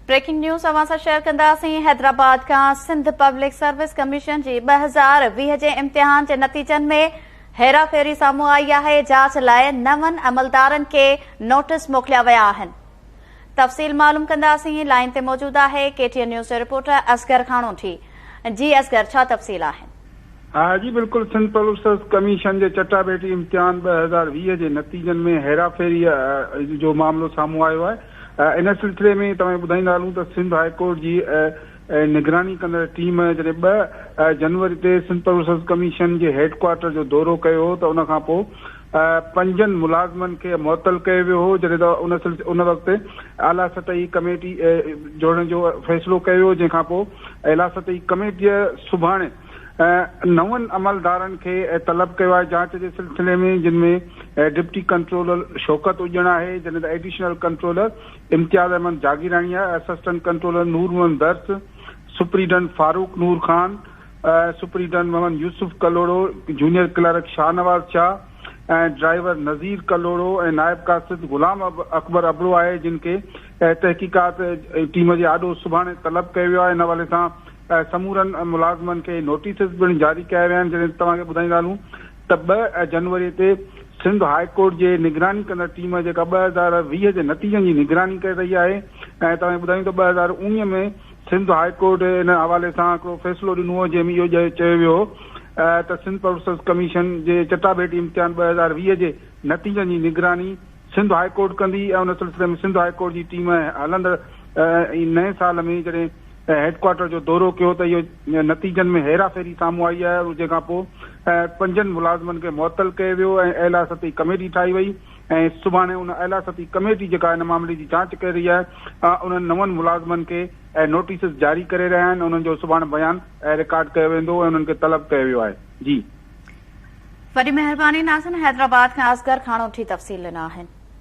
Breaking news अवां सां share कंदासीं। हैदराबाद का सिंध पब्लिक सर्विस कमीशन जी 2020 जे इम्तिहान जे नतीजनि में हेराफेरी साम्हूं आई आहे। जांच लाइ 9 अमलदारनि के नोटिस मोकिलिया विया आहिनि। तफ़सील मालूम कंदासीं। लाइन ते मौजूद आहे KTN न्यूज़ जो रिपोर्टर असगर खाणोठी। जी असगर, छा तफ़सील आहिनि? हाँ जी, बिल्कुल। सिंध पब्लिक सर्विस कमीशन जे चटाभेटी इम्तिहान 2020 जे नतीजनि में हेराफेरी जो मामलो साम्हूं आयो आहे। इन सिलसिले में तव्हां ॿुधाईंदा हलूं त सिंध हाईकोर्ट जी निगरानी कंदड़ टीम जॾहिं 2 जनवरी ते सिंध पब्लिक सर्विस कमीशन जे हेडक्वार्टर जो दौरो कयो हो त उन खां पोइ 5 मुलाज़िमनि खे मुअतल कयो वियो हो। जॾहिं त उन वक़्तु आला सतही कमेटी जोड़ण जो फ़ैसिलो कयो हो, जंहिंखां पोइ आला सतही कमेटीअ सुभाणे 9 अमलदारनि खे तलब कयो आहे जांच जे सिलसिले में, जिनमें डिप्टी कंट्रोलर शौकत उजण आहे, जॾहिं त एडिशनल कंट्रोलर इम्तियाज़ अहमद जागीरानी आहे, असिस्टेंट कंट्रोलर नूर मोहम्मद दर्स, सुपरीडेंट फारूक नूर खान, सुपरीडेंट मोहम्मद यूसुफ कलोड़ो, जूनियर क्लर्क शाहनवाज शाह ऐं ड्राइवर नज़ीर कलोड़ो ऐं नायब कासिद गुलाम अकबर अबरो आहे, जिन खे तहक़ीक़ात टीम जे आॾो सुभाणे तलब कयो वियो आहे। इन हवाले सां समूरनि मुलाज़िमनि खे नोटिसिस पिणु जारी कया विया आहिनि। जॾहिं तव्हांखे ॿुधाईंदा हलूं त 2 जनवरी ते सिंध हाईकोर्ट जे निगरानी कंदड़ टीम जेका 2020 जे नतीजनि जी निगरानी करे रही आहे। ऐं तव्हांखे ॿुधायूं त 2019 में सिंध हाईकोर्ट इन हवाले सां हिकिड़ो फ़ैसिलो ॾिनो हो, जंहिंमें इहो चयो वियो हो त सिंध पब्लिक सर्विस कमीशन जे चटाभेटी इम्तिहान 2020 जे नतीजनि जी निगरानी सिंध हाईकोर्ट कंदी ऐं उन सिलसिले में सिंध हाईकोर्ट जी टीम हलंदड़ नए साल में जॾहिं हेडक्वार्टर जो दौरो कयो त इहो नतीजनि में हेराफेरी साम्हूं आई आहे। जंहिंखां पोइ 5 मुलाज़िमनि खे मुअतल कयो वियो ऐं आला सतही कमेटी ठाही वई ऐं सुभाणे उन आला सतही कमेटी जेका हिन मामले जी जांच करे रही आहे उन्हनि 9 मुलाज़िमनि खे नोटिस जारी करे रहिया आहिनि। उन्हनि जो सुभाणे बयान रिकॉर्ड कयो वेंदो ऐं उन्हनि खे तलब कयो वियो आहे। जी, वॾी महिरबानी नाज़रीन। हैदराबाद खां असगर खाणोठी तफ़सील ॾिना आहिनि।